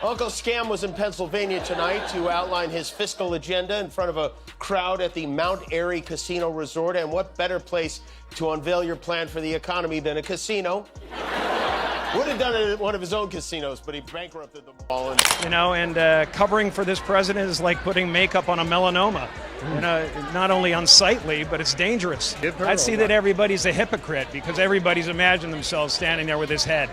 Uncle Scam was in Pennsylvania tonight to outline his fiscal agenda in front of a crowd at the Mount Airy Casino Resort. And what better place to unveil your plan for the economy than a casino? Would have done it at one of his own casinos, but he bankrupted them all. And covering for this president is like putting makeup on a melanoma. Not only unsightly, but it's dangerous. I'd see that everybody's a hypocrite because everybody's imagined themselves standing there with his head.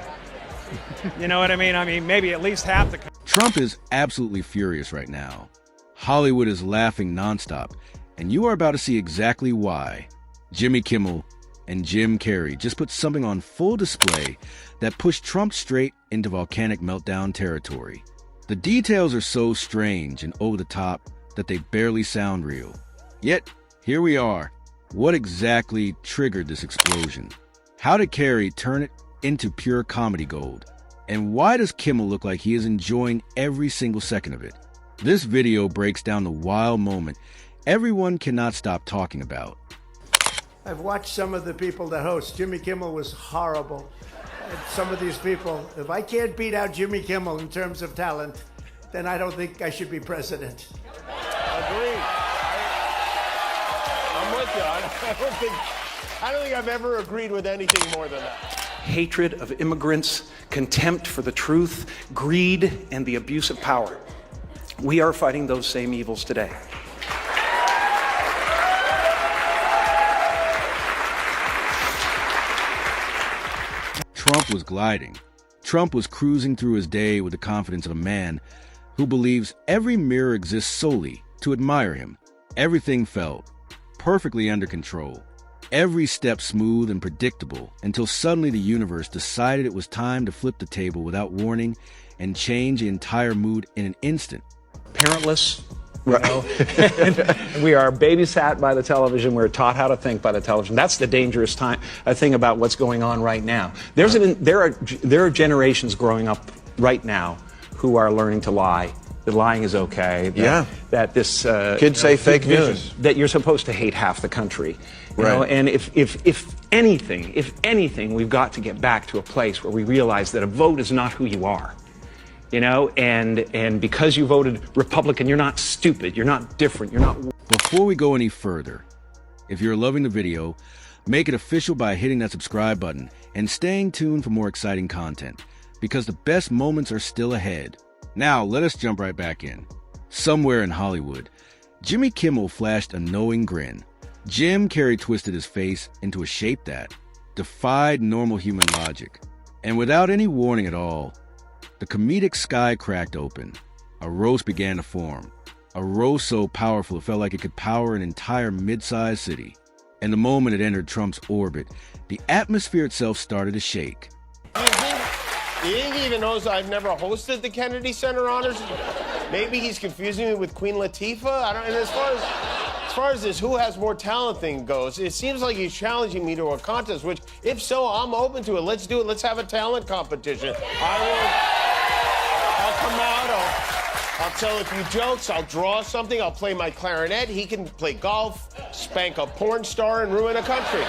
You know what I mean? I mean, maybe at least half the... Trump is absolutely furious right now. Hollywood is laughing nonstop, and you are about to see exactly why. Jimmy Kimmel and Jim Carrey just put something on full display that pushed Trump straight into volcanic meltdown territory. The details are so strange and over the top that they barely sound real. Yet, here we are. What exactly triggered this explosion? How did Carrey turn it into pure comedy gold? And why does Kimmel look like he is enjoying every single second of it? This video breaks down the wild moment everyone cannot stop talking about. I've watched some of the people that host. Jimmy Kimmel was horrible. And some of these people, if I can't beat out Jimmy Kimmel in terms of talent, then I don't think I should be president. Agreed. I'm with you. I don't think I've ever agreed with anything more than that. Hatred of immigrants, contempt for the truth, greed, and the abuse of power. We are fighting those same evils today. Trump was gliding. Trump was cruising through his day with the confidence of a man who believes every mirror exists solely to admire him. Everything felt perfectly under control. Every step smooth and predictable until suddenly the universe decided it was time to flip the table without warning and change the entire mood in an instant. Parentless, we are babysat by the television. We're taught how to think by the television. That's the dangerous thing about what's going on right now. There are generations growing up right now who are learning to lie. That lying is okay. That this kids say fake news. That you're supposed to hate half the country. You know? And if anything, we've got to get back to a place where we realize that a vote is not who you are. And because you voted Republican, you're not stupid, you're not different, you're not... Before we go any further, if you're loving the video, make it official by hitting that subscribe button and staying tuned for more exciting content, because the best moments are still ahead. Now, let us jump right back in. Somewhere in Hollywood, Jimmy Kimmel flashed a knowing grin. Jim Carrey twisted his face into a shape that defied normal human logic. And without any warning at all, the comedic sky cracked open. A roast began to form. A roast so powerful it felt like it could power an entire mid-sized city. And the moment it entered Trump's orbit, the atmosphere itself started to shake. You think he even knows I've never hosted the Kennedy Center Honors? Maybe he's confusing me with Queen Latifah? And as far as this who has more talent thing goes, it seems like he's challenging me to a contest, which, if so, I'm open to it. Let's do it. Let's have a talent competition. I'll come out, I'll tell a few jokes, I'll draw something, I'll play my clarinet, he can play golf, spank a porn star, and ruin a country.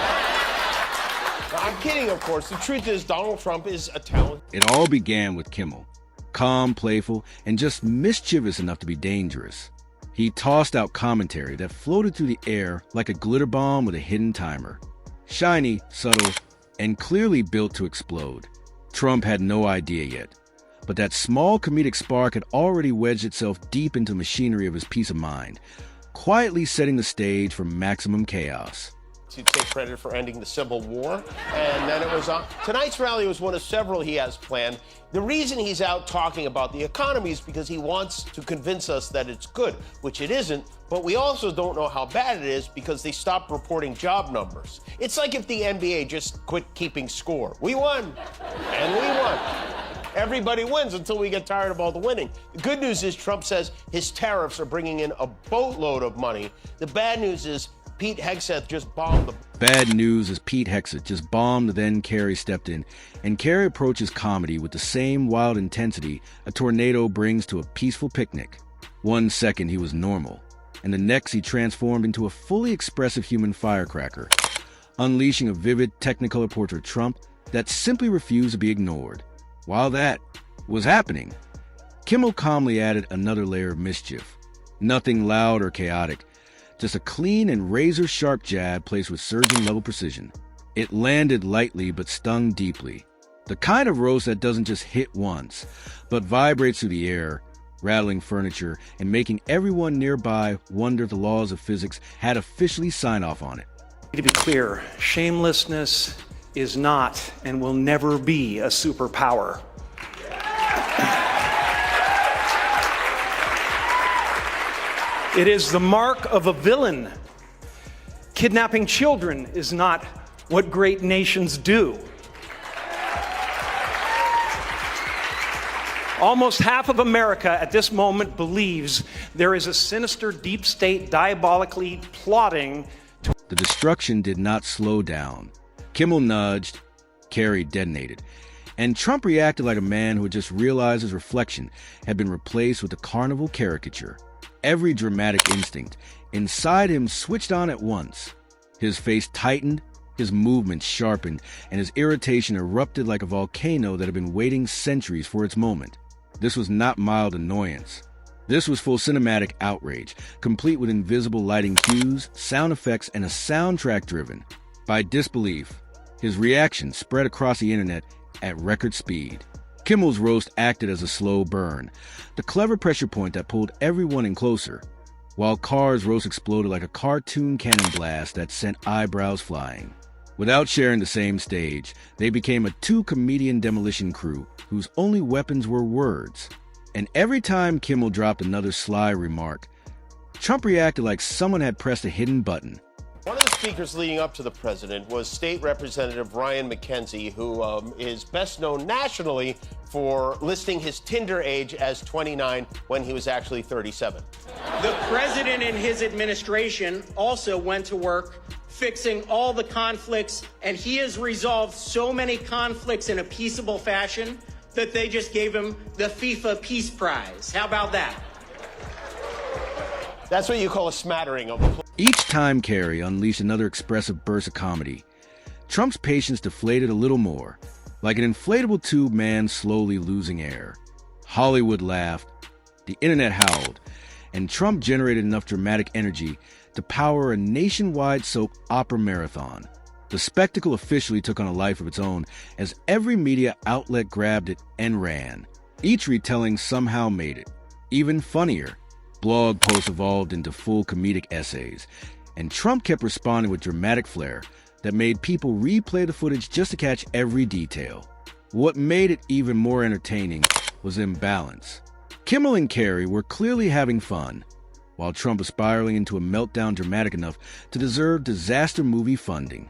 Now, I'm kidding, of course. The truth is Donald Trump is a talent. It all began with Kimmel. Calm, playful, and just mischievous enough to be dangerous. He tossed out commentary that floated through the air like a glitter bomb with a hidden timer. Shiny, subtle, and clearly built to explode. Trump had no idea yet. But that small comedic spark had already wedged itself deep into the machinery of his peace of mind, quietly setting the stage for maximum chaos. To take credit for ending the Civil War, and then it was on. Tonight's rally was one of several he has planned. The reason he's out talking about the economy is because he wants to convince us that it's good, which it isn't, but we also don't know how bad it is because they stopped reporting job numbers. It's like if the NBA just quit keeping score. We won, and we won. Everybody wins until we get tired of all the winning. The good news is Trump says his tariffs are bringing in a boatload of money. The bad news is Pete Hegseth just bombed the... Bad news is Pete Hegseth just bombed, then Carrey stepped in, and Carrey approaches comedy with the same wild intensity a tornado brings to a peaceful picnic. 1 second he was normal, and the next he transformed into a fully expressive human firecracker, unleashing a vivid Technicolor portrait of Trump that simply refused to be ignored. While that was happening, Kimmel calmly added another layer of mischief. Nothing loud or chaotic, just a clean and razor-sharp jab placed with surgeon-level precision. It landed lightly but stung deeply. The kind of roast that doesn't just hit once, but vibrates through the air, rattling furniture and making everyone nearby wonder the laws of physics had officially signed off on it. To be clear, shamelessness is not and will never be a superpower. It is the mark of a villain. Kidnapping children is not what great nations do. Almost half of America at this moment believes there is a sinister deep state diabolically plotting to... The destruction did not slow down. Kimmel nudged, Carrey detonated, and Trump reacted like a man who had just realized his reflection had been replaced with a carnival caricature. Every dramatic instinct inside him switched on at once. His face tightened, his movements sharpened, and his irritation erupted like a volcano that had been waiting centuries for its moment. This was not mild annoyance. This was full cinematic outrage, complete with invisible lighting cues, sound effects, and a soundtrack driven by disbelief. His reaction spread across the internet at record speed. Kimmel's roast acted as a slow burn, the clever pressure point that pulled everyone in closer, while Carr's roast exploded like a cartoon cannon blast that sent eyebrows flying. Without sharing the same stage, they became a two-comedian demolition crew whose only weapons were words. And every time Kimmel dropped another sly remark, Trump reacted like someone had pressed a hidden button. One of the speakers leading up to the president was State Representative Ryan McKenzie, who is best known nationally for listing his Tinder age as 29 when he was actually 37. The president and his administration also went to work fixing all the conflicts, and he has resolved so many conflicts in a peaceable fashion that they just gave him the FIFA Peace Prize. How about that? That's what you call a smattering of... Each time Carrey unleashed another expressive burst of comedy, Trump's patience deflated a little more, like an inflatable tube man slowly losing air. Hollywood laughed, the internet howled, and Trump generated enough dramatic energy to power a nationwide soap opera marathon. The spectacle officially took on a life of its own as every media outlet grabbed it and ran. Each retelling somehow made it even funnier. Blog posts evolved into full comedic essays, and Trump kept responding with dramatic flair that made people replay the footage just to catch every detail. What made it even more entertaining was imbalance. Kimmel and Carrey were clearly having fun, while Trump was spiraling into a meltdown dramatic enough to deserve disaster movie funding.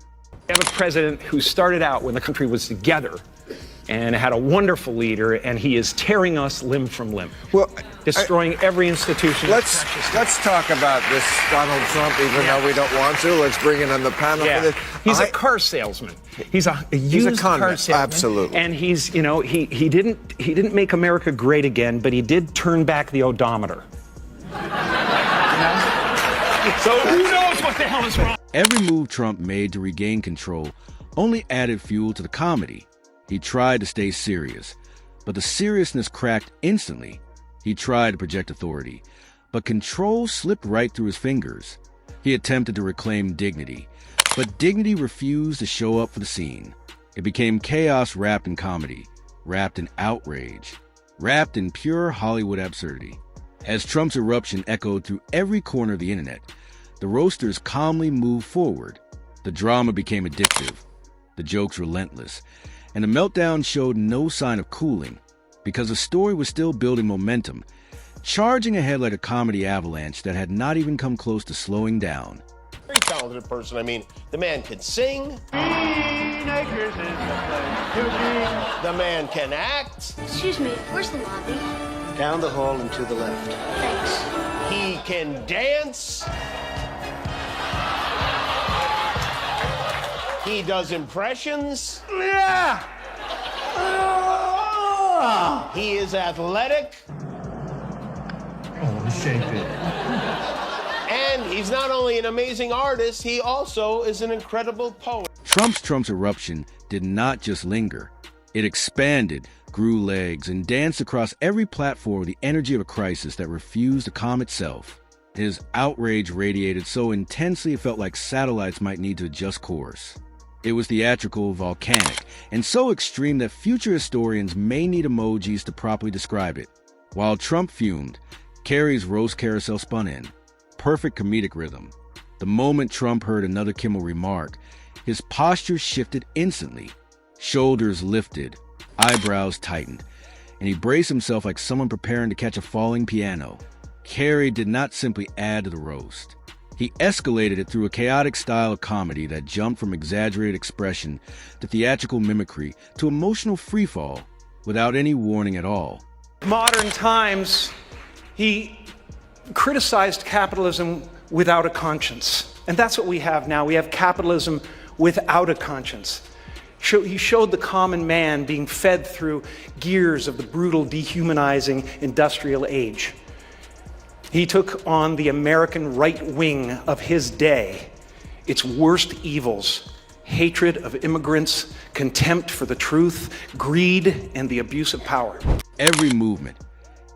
We have a president who started out when the country was together and had a wonderful leader, and he is tearing us limb from limb. Well, destroying every institution. Let's talk about this Donald Trump, even though we don't want to. Let's bring in on the panel for this. He's a car salesman. He's a used car salesman. Absolutely. And he's, you know, he didn't make America great again, but he did turn back the odometer. So who knows what the hell is wrong? Every move Trump made to regain control only added fuel to the comedy. He tried to stay serious, but the seriousness cracked instantly. He tried to project authority, but control slipped right through his fingers. He attempted to reclaim dignity, but dignity refused to show up for the scene. It became chaos wrapped in comedy, wrapped in outrage, wrapped in pure Hollywood absurdity. As Trump's eruption echoed through every corner of the internet, the roasters calmly moved forward. The drama became addictive, the jokes relentless, and the meltdown showed no sign of cooling because the story was still building momentum, charging ahead like a comedy avalanche that had not even come close to slowing down. Very talented person. I mean, the man can sing. The man can act. Excuse me, where's the lobby? Down the hall and to the left. Thanks. He can dance. He does impressions. Yeah! He is athletic. Oh, shake it. And he's not only an amazing artist, he also is an incredible poet. Trump's eruption did not just linger. It expanded, grew legs and danced across every platform with the energy of a crisis that refused to calm itself. His outrage radiated so intensely it felt like satellites might need to adjust course. It was theatrical, volcanic, and so extreme that future historians may need emojis to properly describe it. While Trump fumed, Carrey's roast carousel spun in. Perfect comedic rhythm. The moment Trump heard another Kimmel remark, his posture shifted instantly. Shoulders lifted, eyebrows tightened, and he braced himself like someone preparing to catch a falling piano. Carrey did not simply add to the roast. He escalated it through a chaotic style of comedy that jumped from exaggerated expression to theatrical mimicry to emotional freefall without any warning at all. Modern times, he criticized capitalism without a conscience. And that's what we have now. We have capitalism without a conscience. He showed the common man being fed through gears of the brutal, dehumanizing industrial age. He took on the American right wing of his day, its worst evils: hatred of immigrants, contempt for the truth, greed, and the abuse of power. Every movement,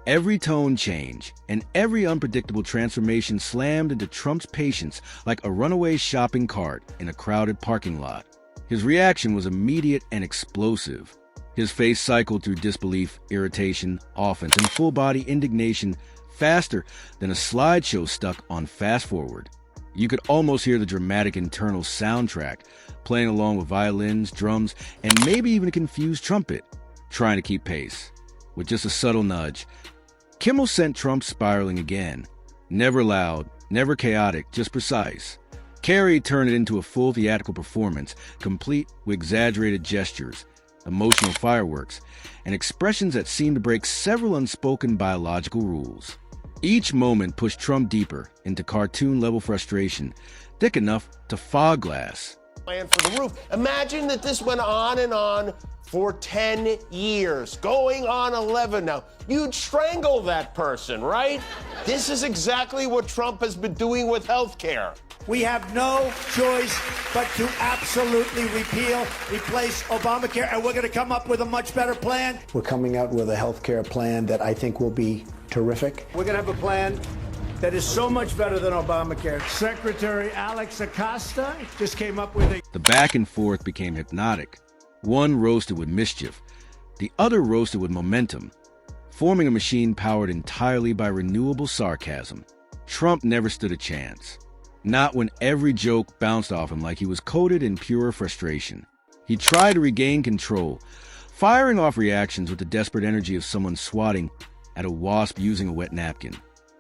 every tone change, and every unpredictable transformation slammed into Trump's patience like a runaway shopping cart in a crowded parking lot. His reaction was immediate and explosive. His face cycled through disbelief, irritation, offense, and full-body indignation faster than a slideshow stuck on fast forward. You could almost hear the dramatic internal soundtrack playing along with violins, drums, and maybe even a confused trumpet, trying to keep pace. With just a subtle nudge, Kimmel sent Trump spiraling again. Never loud, never chaotic, just precise. Carrey turned it into a full theatrical performance, complete with exaggerated gestures, emotional fireworks, and expressions that seemed to break several unspoken biological rules. Each moment pushed Trump deeper into cartoon-level frustration, thick enough to fog glass. Plan for the roof. Imagine that this went on and on for 10 years, going on 11 now. You'd strangle that person, right? This is exactly what Trump has been doing with health care. We have no choice but to absolutely replace Obamacare, and we're going to come up with a much better plan. We're coming out with a health care plan that I think will be terrific. We're going to have a plan that is so much better than Obamacare. Secretary Alex Acosta just came up with a... The back and forth became hypnotic. One roasted with mischief, the other roasted with momentum, forming a machine powered entirely by renewable sarcasm. Trump never stood a chance. Not when every joke bounced off him like he was coated in pure frustration. He tried to regain control, firing off reactions with the desperate energy of someone swatting at a wasp using a wet napkin.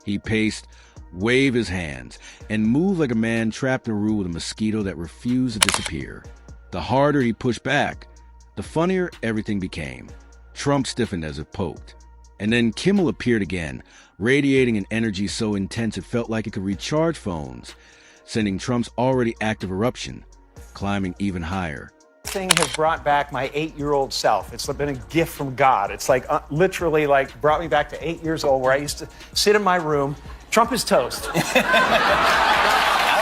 He paced, waved his hands, and moved like a man trapped in a room with a mosquito that refused to disappear. The harder he pushed back, the funnier everything became. Trump stiffened as if poked. And then Kimmel appeared again, radiating an energy so intense it felt like it could recharge phones, sending Trump's already active eruption climbing even higher. This thing has brought back my 8-year-old self. It's been a gift from God. It's like literally like brought me back to 8 years old, where I used to sit in my room. Trump is toast. I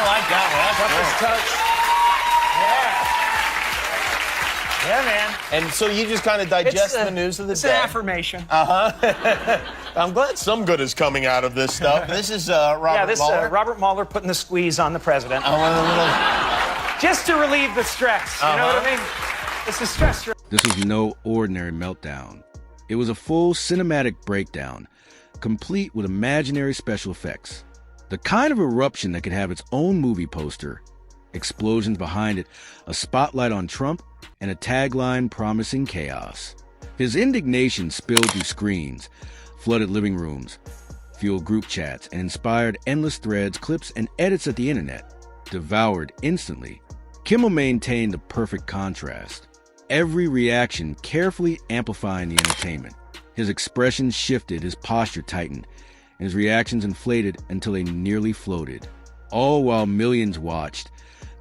like that one. Trump is toast. Yeah, man. And so you just kind of digest the news of the day. It's an affirmation. I'm glad some good is coming out of this stuff. This is Robert Mueller. Robert Mueller putting the squeeze on the president. Just to relieve the stress. You know what I mean? It's the stress. This was no ordinary meltdown. It was a full cinematic breakdown, complete with imaginary special effects. The kind of eruption that could have its own movie poster, explosions behind it, a spotlight on Trump, and a tagline promising chaos. His indignation spilled through screens, flooded living rooms, fueled group chats, and inspired endless threads, clips, and edits at the internet, devoured instantly. Kimmel maintained the perfect contrast, every reaction carefully amplifying the entertainment. His expressions shifted, his posture tightened, and his reactions inflated until they nearly floated, all while millions watched,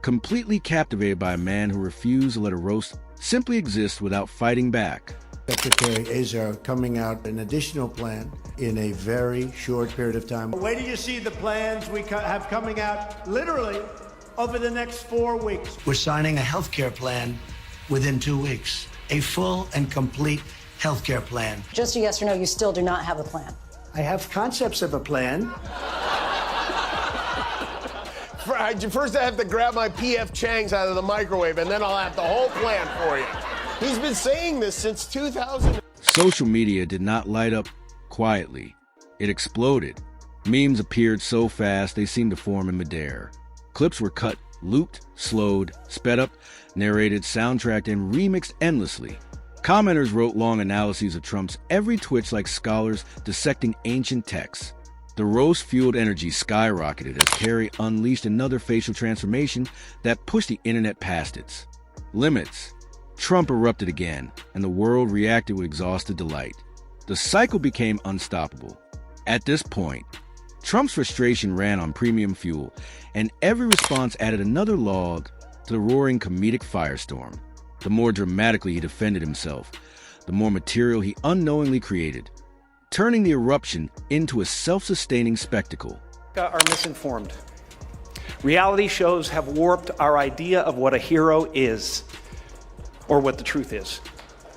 completely captivated by a man who refused to let a roast simply exist without fighting back. Secretary Azar coming out an additional plan in a very short period of time. Wait till you see the plans we have coming out literally over the next 4 weeks. We're signing a health care plan within 2 weeks. A full and complete healthcare plan. Just a yes or no, you still do not have a plan. I have concepts of a plan. First, I have to grab my P.F. Chang's out of the microwave, and then I'll have the whole plan for you. He's been saying this since 2000. Social media did not light up quietly. It exploded. Memes appeared so fast they seemed to form in midair. Clips were cut, looped, slowed, sped up, narrated, soundtracked, and remixed endlessly. Commenters wrote long analyses of Trump's every twitch like scholars dissecting ancient texts. The roast-fueled energy skyrocketed as Carrey unleashed another facial transformation that pushed the internet past its limits. Trump erupted again, and the world reacted with exhausted delight. The cycle became unstoppable. At this point, Trump's frustration ran on premium fuel, and every response added another log to the roaring comedic firestorm. The more dramatically he defended himself, the more material he unknowingly created, turning the eruption into a self-sustaining spectacle. Are misinformed. Reality shows have warped our idea of what a hero is, or what the truth is.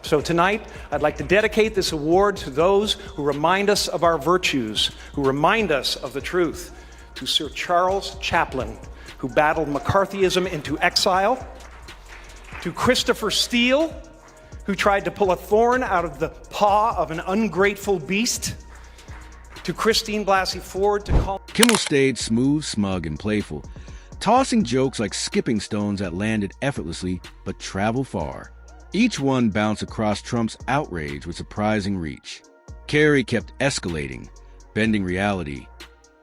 So tonight, I'd like to dedicate this award to those who remind us of our virtues, who remind us of the truth. To Sir Charles Chaplin, who battled McCarthyism into exile. To Christopher Steele, who tried to pull a thorn out of the paw of an ungrateful beast. To Christine Blasey Ford, to call... Kimmel stayed smooth, smug, and playful, tossing jokes like skipping stones that landed effortlessly but traveled far. Each one bounced across Trump's outrage with surprising reach. Carrey kept escalating, bending reality,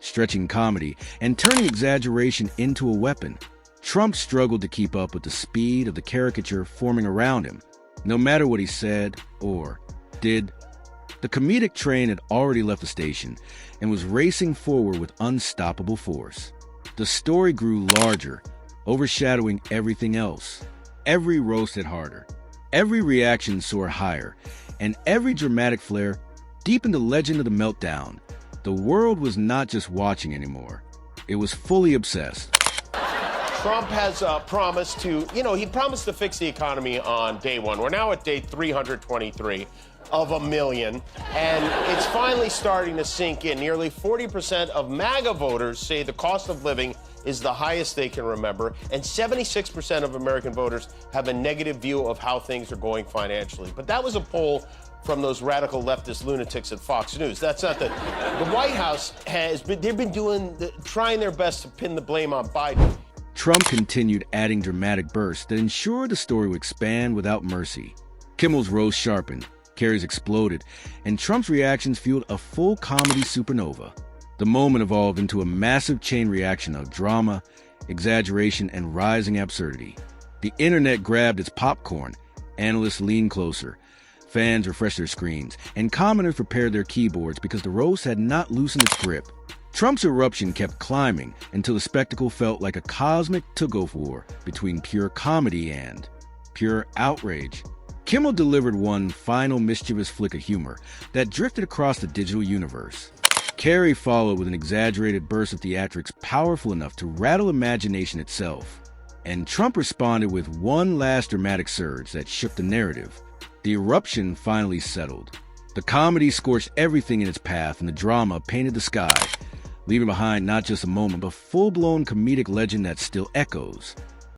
stretching comedy, and turning exaggeration into a weapon. Trump struggled to keep up with the speed of the caricature forming around him. No matter what he said or did, the comedic train had already left the station and was racing forward with unstoppable force. The story grew larger, overshadowing everything else. Every roast hit harder, every reaction soared higher, and every dramatic flair deepened the legend of the meltdown. The world was not just watching anymore. It was fully obsessed. Trump has promised to, he promised to fix the economy on day one. We're now at day 323 of a million, and it's finally starting to sink in. Nearly 40% of MAGA voters say the cost of living is the highest they can remember, and 76% of American voters have a negative view of how things are going financially. But that was a poll from those radical leftist lunatics at Fox News. That's not the White House they've been trying their best to pin the blame on Biden. Trump continued adding dramatic bursts that ensured the story would expand without mercy. Kimmel's roast sharpened, Carrey's exploded, and Trump's reactions fueled a full comedy supernova. The moment evolved into a massive chain reaction of drama, exaggeration, and rising absurdity. The internet grabbed its popcorn, analysts leaned closer, fans refreshed their screens, and commenters prepared their keyboards because the roast had not loosened its grip. Trump's eruption kept climbing until the spectacle felt like a cosmic tug-of war between pure comedy and pure outrage. Kimmel delivered one final mischievous flick of humor that drifted across the digital universe. Carrey followed with an exaggerated burst of theatrics powerful enough to rattle imagination itself. And Trump responded with one last dramatic surge that shook the narrative. The eruption finally settled. The comedy scorched everything in its path, and the drama painted the sky, leaving behind not just a moment, but full-blown comedic legend that still echoes.